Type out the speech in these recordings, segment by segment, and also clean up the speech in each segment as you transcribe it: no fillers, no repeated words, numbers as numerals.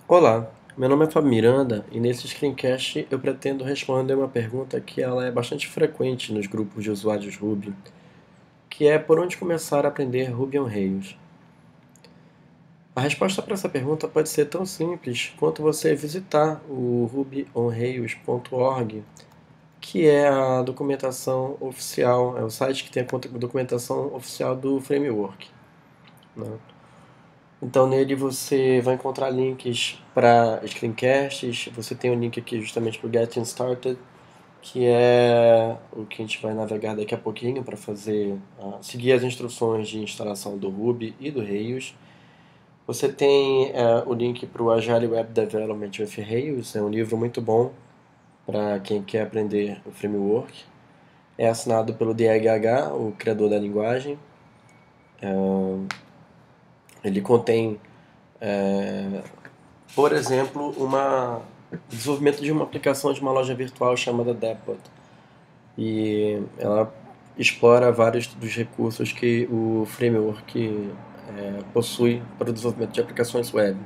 Olá, meu nome é Fábio Miranda e nesse screencast eu pretendo responder uma pergunta que ela é bastante frequente nos grupos de usuários Ruby, que é por onde começar a aprender Ruby on Rails. A resposta para essa pergunta pode ser tão simples quanto você visitar o rubyonrails.org, que é a documentação oficial, é o site que tem a documentação oficial do framework, né? Então nele você vai encontrar links para screencasts, você tem um link aqui justamente para o Getting Started, que é o que a gente vai navegar daqui a pouquinho para seguir as instruções de instalação do Ruby e do Rails. Você tem o link para o Agile Web Development with Rails, é um livro muito bom para quem quer aprender o framework. É assinado pelo DHH, o criador da linguagem. Ele contém, por exemplo, desenvolvimento de uma aplicação de uma loja virtual chamada Depot. E ela explora vários dos recursos que o framework possui para o desenvolvimento de aplicações web.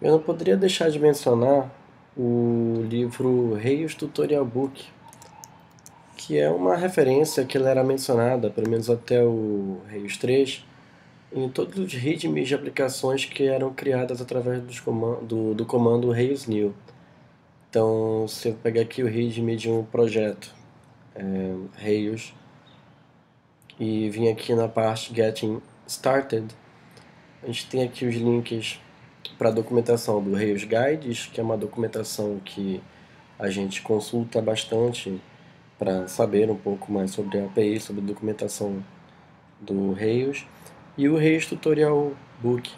Eu não poderia deixar de mencionar o livro Rails Tutorial Book, que é uma referência que ela era mencionada, pelo menos até o Rails 3, em todos os readmes de aplicações que eram criadas através do comando Rails New. Então, se eu pegar aqui o readme de um projeto Rails e vim aqui na parte Getting Started, a gente tem aqui os links para a documentação do Rails Guides, que é uma documentação que a gente consulta bastante para saber um pouco mais sobre a API, sobre a documentação do Rails, e o Rails Tutorial Book.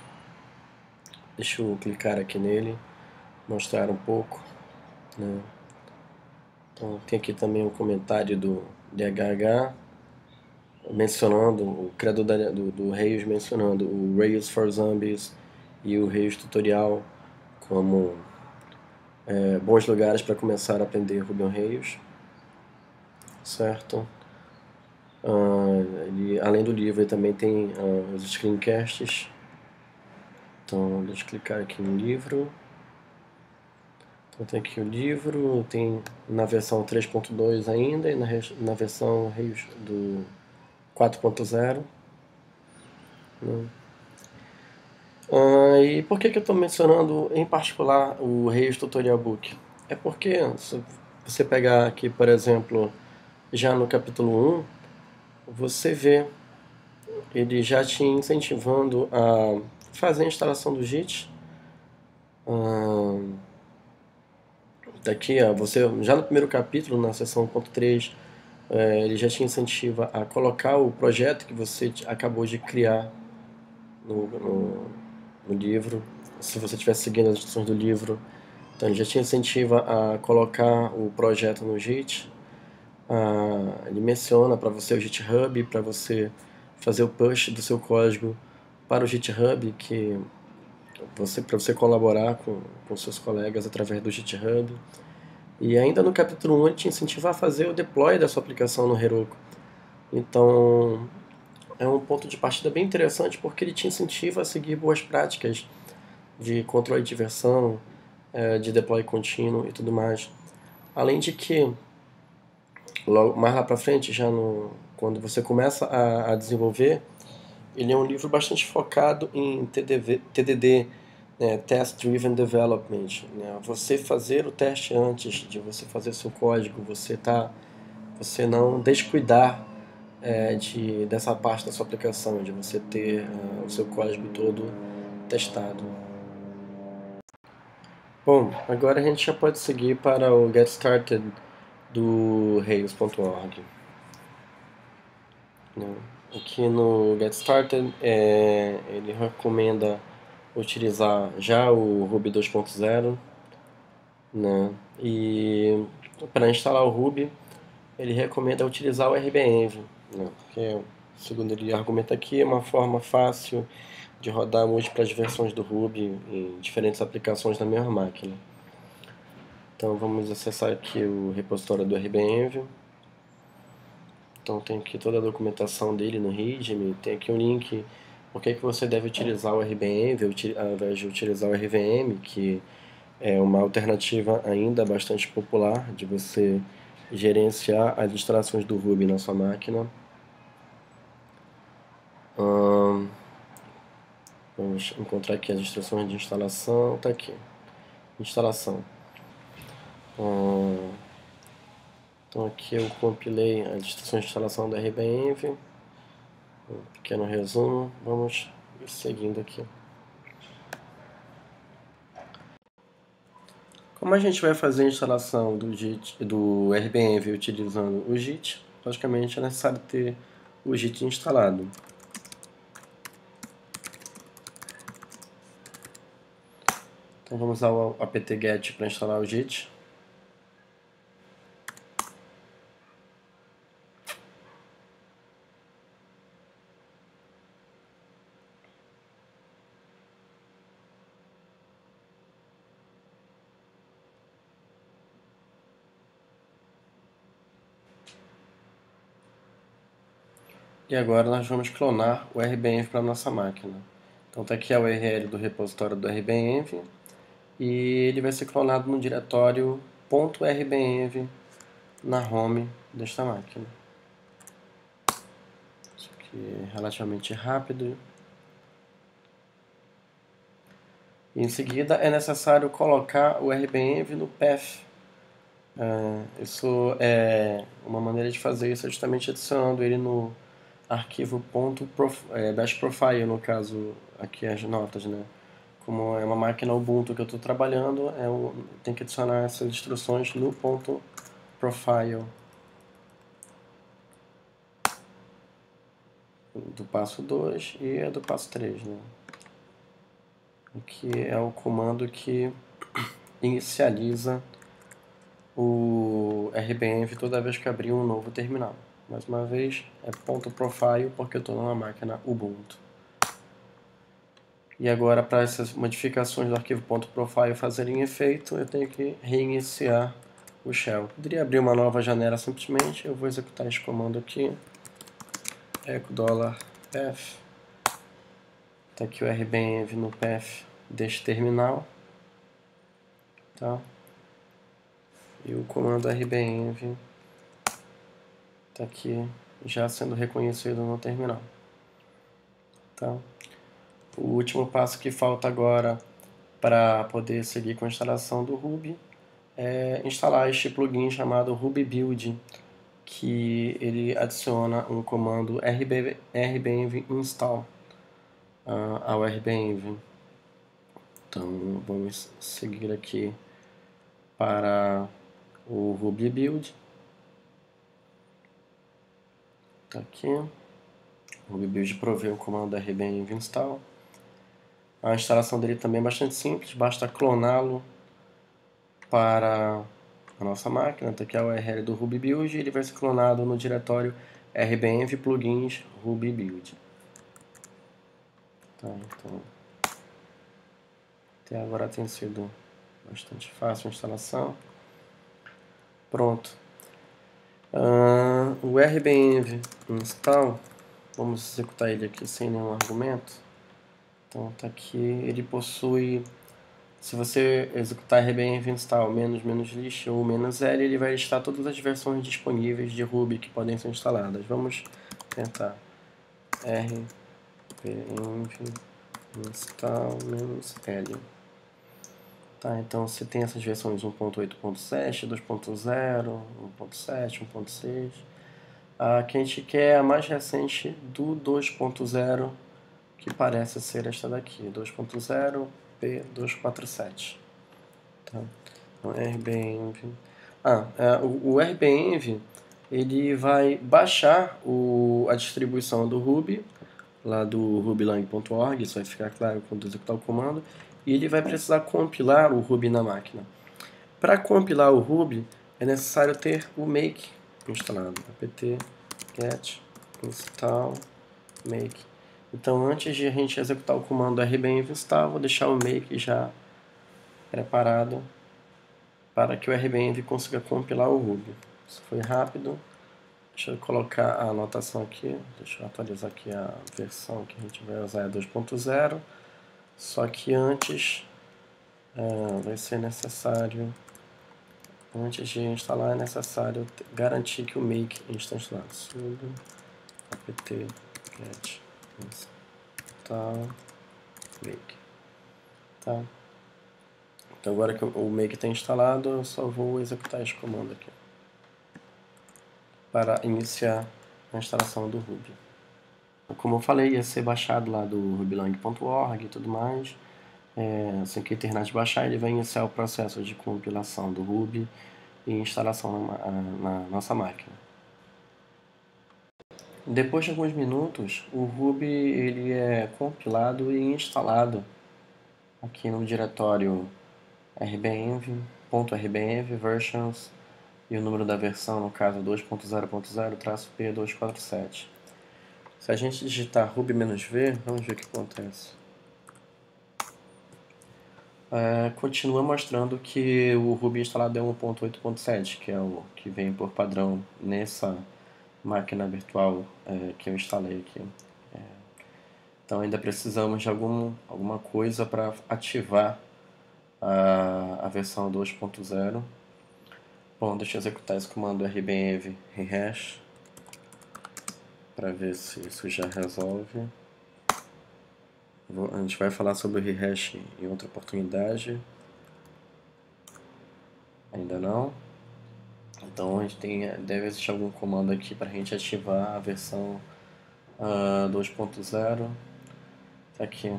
Deixa eu clicar aqui nele, mostrar um pouco, né? Então, tem aqui também um comentário do DHH, mencionando, o criador do Rails mencionando o Rails for Zombies e o Rails Tutorial como bons lugares para começar a aprender Ruby on Rails, certo? Além do livro, ele também tem os screencasts. Então, deixa eu clicar aqui no livro. Então, tem aqui o livro, tem na versão 3.2 ainda e na versão Rails do 4.0. Né? E por que eu estou mencionando em particular o Rails Tutorial Book? É porque se você pegar aqui, por exemplo, já no capítulo 1, você vê ele já te incentivando a fazer a instalação do JIT. Daqui, você já no primeiro capítulo, na seção 1.3, ele já te incentiva a colocar o projeto que você acabou de criar no livro, se você estiver seguindo as instruções do livro. Então ele já te incentiva a colocar o projeto no Git. Ele menciona para você o GitHub, para você fazer o push do seu código para o GitHub, para você colaborar com seus colegas através do GitHub. E ainda no capítulo 1 ele te incentiva a fazer o deploy da sua aplicação no Heroku. Então é um ponto de partida bem interessante porque ele te incentiva a seguir boas práticas de controle de versão, de deploy contínuo e tudo mais. Além de que, logo mais lá para frente, quando você começa a desenvolver, ele é um livro bastante focado em TDD, né, Test Driven Development. Né? Você fazer o teste antes de você fazer seu código, você não descuidar dessa parte da sua aplicação, de você ter o seu código todo testado. Bom, agora a gente já pode seguir para o Get Started do Rails.org. Né? Aqui no Get Started, ele recomenda utilizar já o Ruby 2.0, né? E para instalar o Ruby, ele recomenda utilizar o RBEnv, né? Que, segundo ele argumenta aqui, é uma forma fácil de rodar múltiplas versões do Ruby em diferentes aplicações na mesma máquina. Então vamos acessar aqui o repositório do RBEnv. Então tem aqui toda a documentação dele no README, tem aqui um link por que que você deve utilizar o RBenv ao invés de utilizar o RVM, que é uma alternativa ainda bastante popular de você gerenciar as instalações do Ruby na sua máquina. Vamos encontrar aqui as instruções de instalação. Está aqui. Instalação. Então aqui eu compilei as instruções de instalação da RBenv. Um pequeno resumo. Vamos seguindo aqui. Como a gente vai fazer a instalação do RBenv utilizando o Git, logicamente é necessário ter o Git instalado. Então vamos usar o apt-get para instalar o Git. E agora nós vamos clonar o RBenv para a nossa máquina. Então está aqui a URL do repositório do RBenv e ele vai ser clonado no diretório .rbenv na home desta máquina. Isso aqui é relativamente rápido. E em seguida é necessário colocar o RBenv no path. Isso é uma maneira de fazer isso, é justamente adicionando ele no arquivo bash profile, no caso aqui as notas, né? Como é uma máquina Ubuntu que eu estou trabalhando, tem que adicionar essas instruções no ponto profile do passo 2 e do passo 3, né? Que é o comando que inicializa o RBenv toda vez que abrir um novo terminal. Mais uma vez, é ponto .profile porque eu estou numa máquina Ubuntu. E agora, para essas modificações do arquivo .profile fazerem efeito, eu tenho que reiniciar o shell. Eu poderia abrir uma nova janela simplesmente, eu vou executar esse comando aqui, echo $path. Está aqui o RBenv no path deste terminal. Tá? E o comando RBenv está aqui já sendo reconhecido no terminal. Tá? O último passo que falta agora para poder seguir com a instalação do Ruby é instalar este plugin chamado Ruby Build, que ele adiciona um comando RBenv install ao RBenv. Então vamos seguir aqui para o Ruby Build. Tá aqui. O Ruby Build provê o comando RBenv install. A instalação dele também é bastante simples, basta cloná-lo para a nossa máquina. Tá aqui a URL do Ruby Build e ele vai ser clonado no diretório RBenv plugins Ruby Build. Tá, então, até agora tem sido bastante fácil a instalação. Pronto. O RBenv install, vamos executar ele aqui sem nenhum argumento. Então tá aqui, ele possui, se você executar RBenv install -list ou -l, ele vai listar todas as versões disponíveis de Ruby que podem ser instaladas. Vamos tentar RBenv install -l. Tá, então você tem essas versões 1.8.7, 2.0, 1.7, 1.6. A que a gente quer é a mais recente do 2.0, que parece ser esta daqui, 2.0 P247. Tá? Então, RBenv. O RBenv ele vai baixar a distribuição do Ruby, lá do rubylang.org, isso vai ficar claro quando executar o comando, e ele vai precisar compilar o Ruby na máquina. Para compilar o Ruby, é necessário ter o make instalado, apt-get install make. Então, antes de a gente executar o comando RBenv install, vou deixar o make já preparado para que o RBenv consiga compilar o Ruby. Isso foi rápido. Deixa eu colocar a anotação aqui, deixa eu atualizar aqui a versão que a gente vai usar é 2.0, só que antes vai ser necessário, antes de instalar é necessário garantir que o make está instalado. Sudo apt get install make. Tá? Então agora que o make está instalado, eu só vou executar esse comando aqui para iniciar a instalação do Ruby. Como eu falei, ia ser baixado lá do rubylang.org e tudo mais. Assim que a internet baixar, ele vai iniciar o processo de compilação do Ruby e instalação na nossa máquina. Depois de alguns minutos, o Ruby ele é compilado e instalado aqui no diretório rbenv.rbenv versions e o número da versão, no caso 2.0.0-P247. Se a gente digitar ruby-v, vamos ver o que acontece. Continua mostrando que o Ruby instalado é 1.8.7, que é o que vem por padrão nessa máquina virtual que eu instalei aqui. Então ainda precisamos de alguma coisa para ativar a versão 2.0. Bom, deixa eu executar esse comando rbenv rehash para ver se isso já resolve. A gente vai falar sobre o rehash em outra oportunidade. Ainda não. Então a gente deve existir algum comando aqui para a gente ativar a versão 2.0. Tá aqui.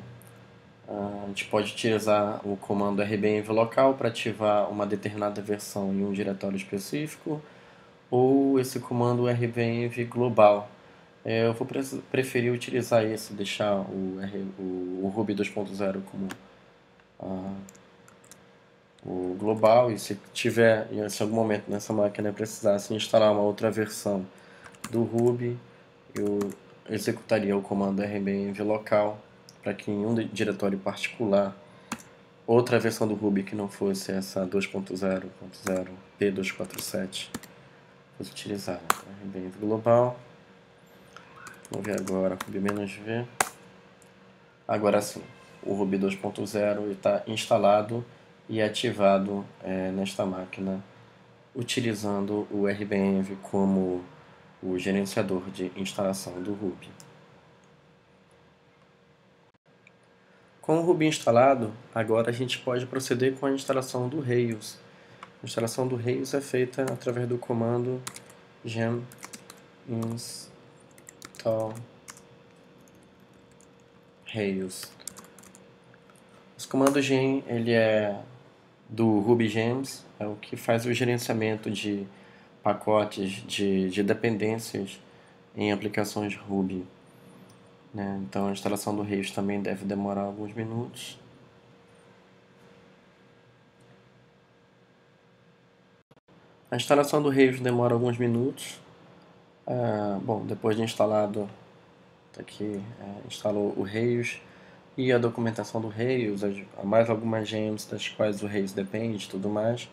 A gente pode utilizar o comando rbenv local para ativar uma determinada versão em um diretório específico, ou esse comando rbenv global. Eu vou preferir utilizar esse, deixar o Ruby 2.0 como o global, e se tiver, se em algum momento nessa máquina precisasse instalar uma outra versão do Ruby, eu executaria o comando rbenv local para que em um diretório particular outra versão do Ruby que não fosse essa 2.0.0 P247 fosse utilizada. Rbenv global. Vamos ver agora Ruby-V. Agora sim, o Ruby 2.0 está instalado e ativado nesta máquina, utilizando o rbenv como o gerenciador de instalação do Ruby. Com o Ruby instalado, agora a gente pode proceder com a instalação do Rails. A instalação do Rails é feita através do comando gem install Rails. Esse comando gem ele é do Ruby Gems, é o que faz o gerenciamento de pacotes de dependências em aplicações Ruby. Né? Então a instalação do Rails também deve demorar alguns minutos. A instalação do Rails demora alguns minutos. Bom, depois de instalado, tá aqui, instalou o Rails e a documentação do Rails, mais algumas gems das quais o Rails depende e tudo mais.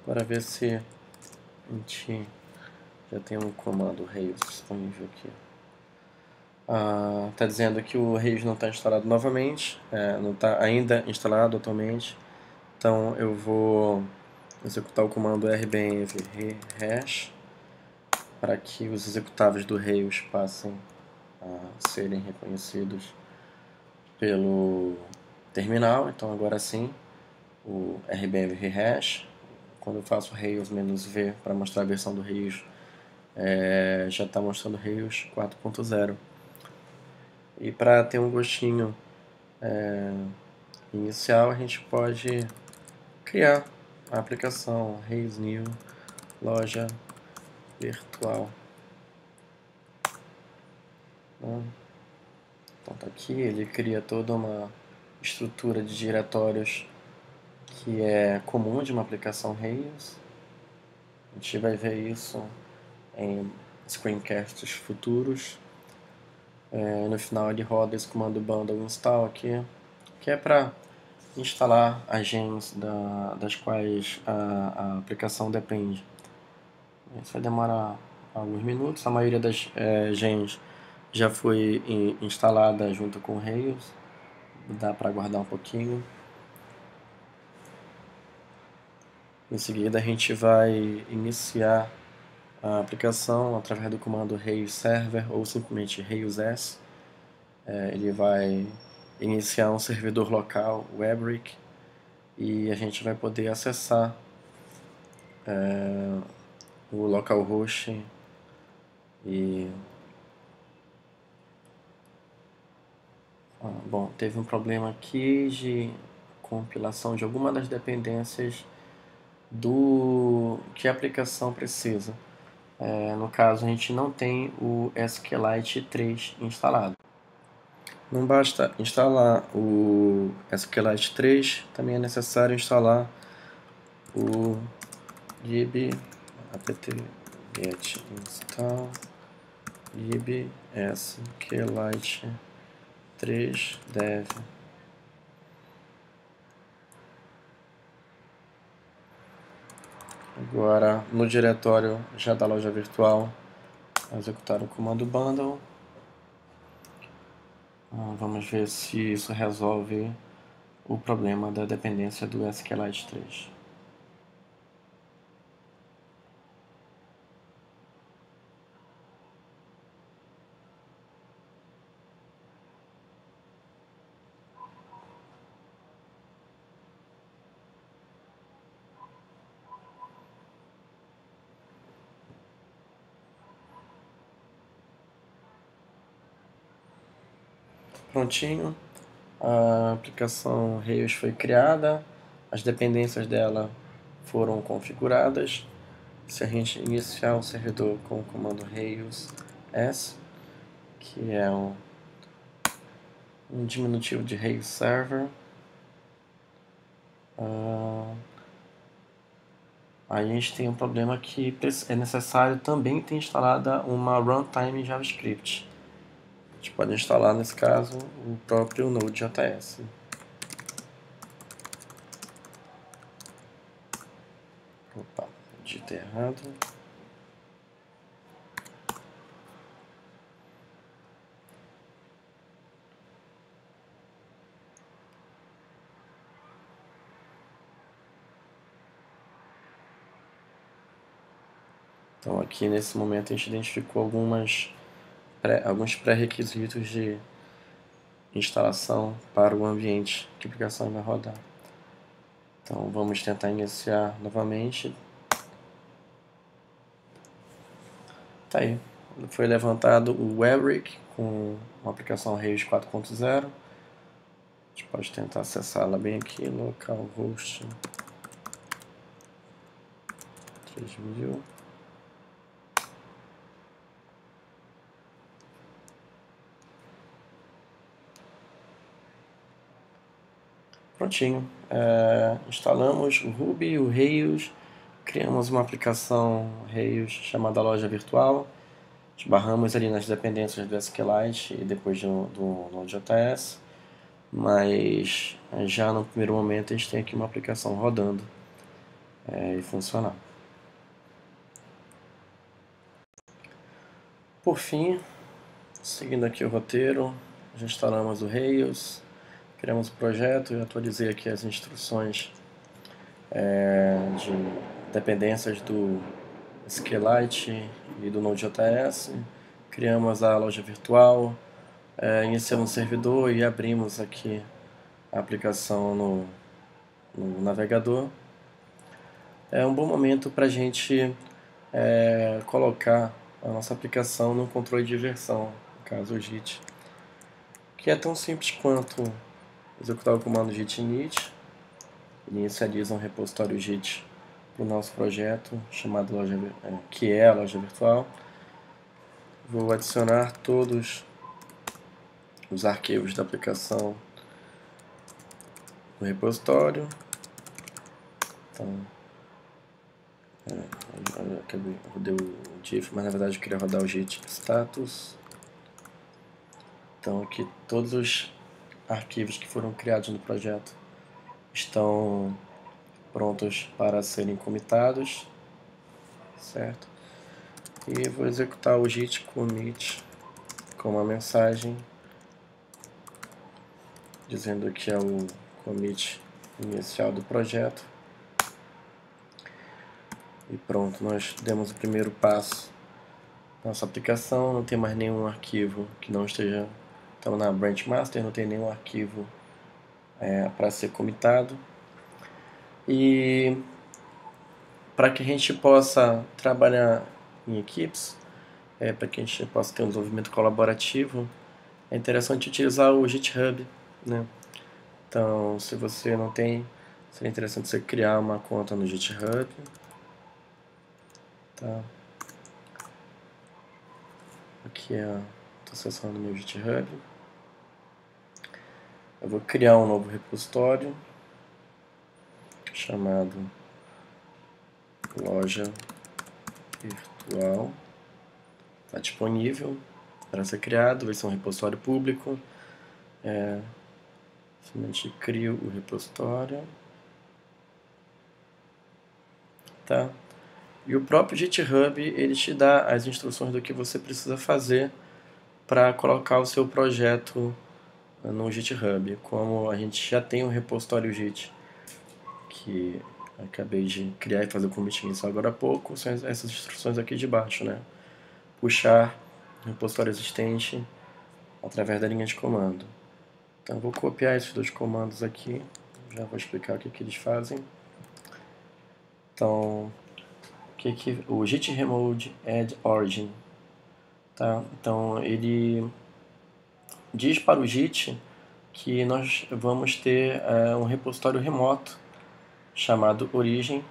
Agora ver se a gente já tem um comando Rails disponível aqui. Está dizendo que o Rails não está instalado novamente, não está ainda instalado atualmente. Então eu vou executar o comando rbenv rehash para que os executáveis do Rails passem a serem reconhecidos pelo terminal. Então agora sim, o rbenv rehash, quando eu faço Rails-V para mostrar a versão do Rails, já está mostrando Rails 4.0. E para ter um gostinho inicial, a gente pode criar a aplicação Rails New loja virtual. Então tá aqui, ele cria toda uma estrutura de diretórios que é comum de uma aplicação Rails. A gente vai ver isso em screencasts futuros. No final ele roda esse comando bundle install aqui, que é para instalar as gems das quais a aplicação depende. Isso vai demorar alguns minutos. A maioria das gens já foi instalada junto com o Rails. Dá para aguardar um pouquinho. Em seguida a gente vai iniciar a aplicação através do comando Rails Server ou simplesmente Rails S. Ele vai iniciar um servidor local, Webrick, e a gente vai poder acessar o localhost e bom, teve um problema aqui de compilação de alguma das dependências do que a aplicação precisa. No caso, a gente não tem o SQLite 3 instalado. Não basta instalar o SQLite 3, também é necessário instalar o lib apt-get install lib SQLite 3 dev. Agora, no diretório já da loja virtual, executar o comando bundle. Vamos ver se isso resolve o problema da dependência do SQLite 3. Prontinho, a aplicação Rails foi criada, as dependências dela foram configuradas. Se a gente iniciar o servidor com o comando Rails S, que é um diminutivo de Rails Server, a gente tem um problema que é necessário também ter instalada uma runtime JavaScript. A gente pode instalar, nesse caso, o próprio Node.js. Opa, digitei errado. Então aqui nesse momento a gente identificou alguns pré-requisitos de instalação para o ambiente que a aplicação vai rodar. Então vamos tentar iniciar novamente. Tá aí, foi levantado o Webrick com uma aplicação Rails 4.0. A gente pode tentar acessá-la bem aqui, localhost 3000. Prontinho, instalamos o Ruby, o Rails, criamos uma aplicação Rails chamada loja virtual, esbarramos ali nas dependências do SQLite e depois do Node.js, mas já no primeiro momento a gente tem aqui uma aplicação rodando e funcionando. Por fim, seguindo aqui o roteiro, já instalamos o Rails, criamos o projeto e atualizei aqui as instruções de dependências do SQLite e do Node.js. Criamos a loja virtual, iniciamos um servidor e abrimos aqui a aplicação no navegador. É um bom momento para a gente colocar a nossa aplicação no controle de versão, no caso o Git, que é tão simples quanto executar o comando git init. Ele inicializa um repositório Git para o nosso projeto, chamado que é a loja virtual. Vou adicionar todos os arquivos da aplicação no repositório. Então, eu rodei o diff, mas na verdade eu queria rodar o git status. Então aqui todos os arquivos que foram criados no projeto estão prontos para serem commitados, certo? E vou executar o git commit com uma mensagem dizendo que é o commit inicial do projeto. E pronto, nós demos o primeiro passo. Nossa aplicação não tem mais nenhum arquivo que não esteja... Então na branch master não tem nenhum arquivo para ser comitado. E para que a gente possa trabalhar em equipes, para que a gente possa ter um desenvolvimento colaborativo, é interessante utilizar o GitHub, né? Então, se você não tem, seria interessante você criar uma conta no GitHub. Tá? Aqui estou acessando meu GitHub. Eu vou criar um novo repositório chamado loja virtual. Está disponível para ser criado, vai ser um repositório público. Simplesmente crio o repositório. Tá? E o próprio GitHub, ele te dá as instruções do que você precisa fazer para colocar o seu projeto no GitHub. Como a gente já tem um repositório Git que acabei de criar e fazer o commit inicial agora há pouco, são essas instruções aqui de baixo, né? Puxar o repositório existente através da linha de comando. Então, eu vou copiar esses dois comandos aqui, já vou explicar o que eles fazem. Então, o git remote add origin, tá? Então, ele diz para o Git que nós vamos ter um repositório remoto chamado origem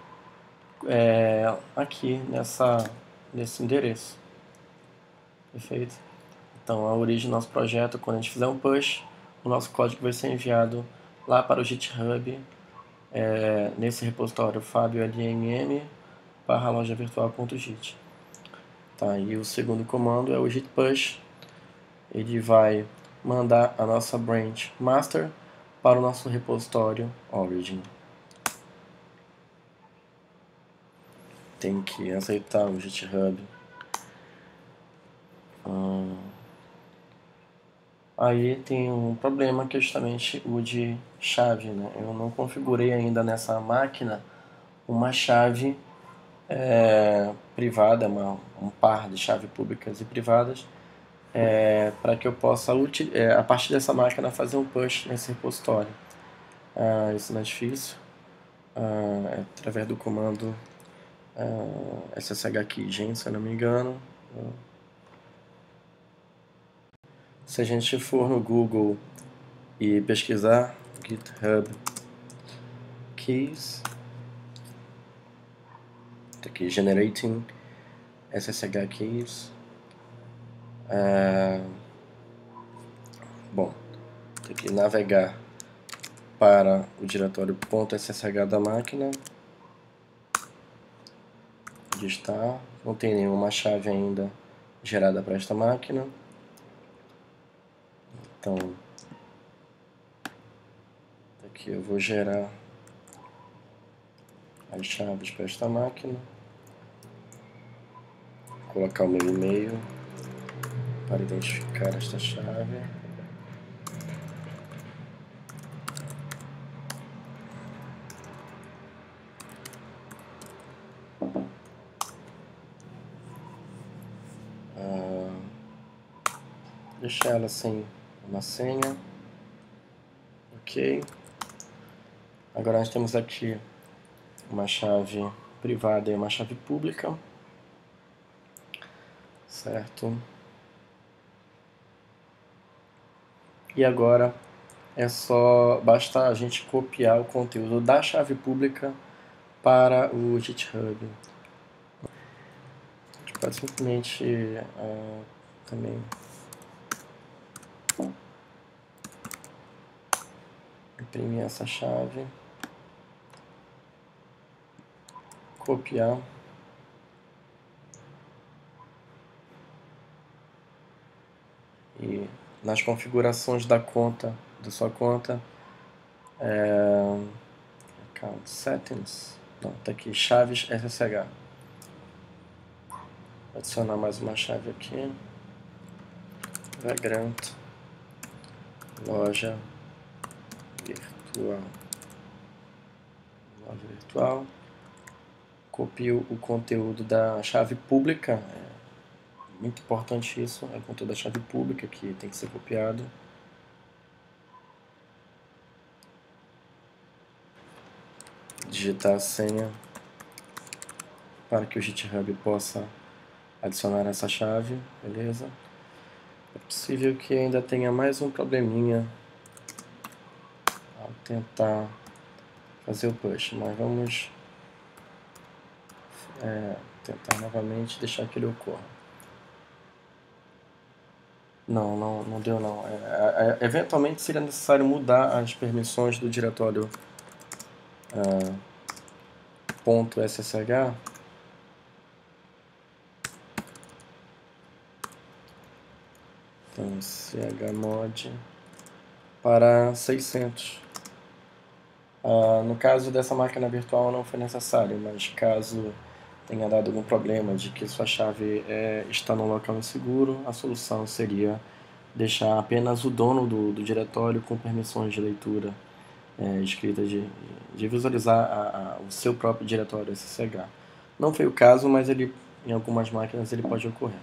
aqui nesse endereço. Perfeito? Então, a origem do nosso projeto, quando a gente fizer um push, o nosso código vai ser enviado lá para o GitHub, nesse repositório fabiolmm/lojavirtual.git. Tá, e o segundo comando é o git push. Ele vai mandar a nossa branch master para o nosso repositório origin. Tem que aceitar o GitHub. Aí tem um problema que é justamente o de chave, né? Eu não configurei ainda nessa máquina uma chave privada, um par de chaves públicas e privadas, para que eu possa, a partir dessa máquina, fazer um push nesse repositório. Isso não é difícil, através do comando sshkeygen, se eu não me engano. Se a gente for no Google e pesquisar GitHub Keys, tá aqui, Generating SSH Keys. Bom, tem que navegar para o diretório .ssh da máquina. Digitar, não tem nenhuma chave ainda gerada para esta máquina. Então, aqui eu vou gerar as chaves para esta máquina. Vou colocar o meu e-mail para identificar esta chave. Deixar ela sem uma senha. Ok. Agora nós temos aqui uma chave privada e uma chave pública. Certo? E agora basta a gente copiar o conteúdo da chave pública para o GitHub. A gente pode simplesmente também imprimir essa chave, copiar e nas configurações da sua conta, account settings, não, tá aqui, chaves SSH. Adicionar mais uma chave aqui. Vagrant loja virtual. Loja virtual. Copio o conteúdo da chave pública. É muito importante isso. É o conteúdo da chave pública que tem que ser copiado. Digitar a senha para que o GitHub possa adicionar essa chave, beleza? É possível que ainda tenha mais um probleminha ao tentar fazer o push, mas vamos tentar novamente deixar que ele ocorra. Não deu não. Eventualmente seria necessário mudar as permissões do diretório .ssh então chmod para 600. No caso dessa máquina virtual não foi necessário, mas caso tenha dado algum problema de que sua chave está num local inseguro, a solução seria deixar apenas o dono do diretório com permissões de leitura escrita de visualizar o seu próprio diretório SSH. Não foi o caso, mas ele, em algumas máquinas ele pode ocorrer.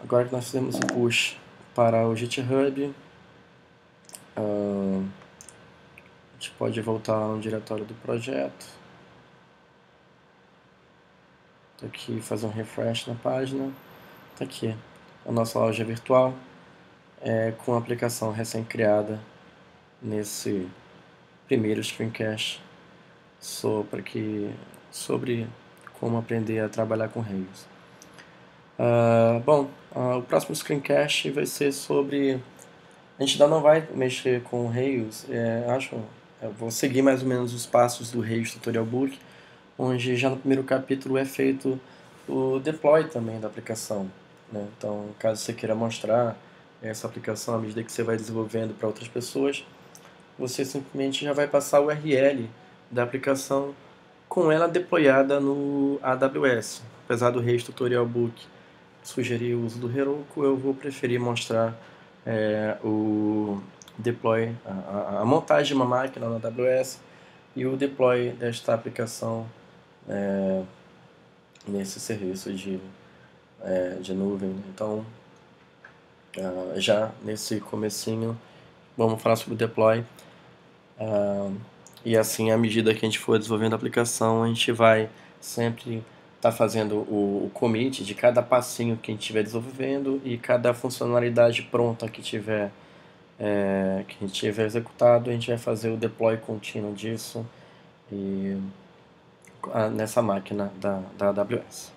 Agora que nós fizemos o push para o GitHub, a gente pode voltar no diretório do projeto. Tô aqui, fazer um refresh na página. Tá aqui a nossa loja virtual com a aplicação recém-criada nesse primeiro screencast sobre como aprender a trabalhar com Rails. O próximo screencast vai ser sobre... A gente ainda não vai mexer com Rails, eu vou seguir mais ou menos os passos do Rails Tutorial Book, onde já no primeiro capítulo é feito o deploy também da aplicação, né? Então, caso você queira mostrar essa aplicação à medida que você vai desenvolvendo para outras pessoas, você simplesmente já vai passar o URL da aplicação com ela deployada no AWS. Apesar do Rails Tutorial Book sugerir o uso do Heroku, eu vou preferir mostrar o deploy, a montagem de uma máquina na AWS e o deploy desta aplicação nesse serviço de nuvem. Então, já nesse comecinho, vamos falar sobre o deploy. E assim, à medida que a gente for desenvolvendo a aplicação, a gente vai sempre estar fazendo o commit de cada passinho que a gente estiver desenvolvendo e cada funcionalidade pronta que a gente tiver executado, a gente vai fazer o deploy contínuo disso nessa máquina da AWS.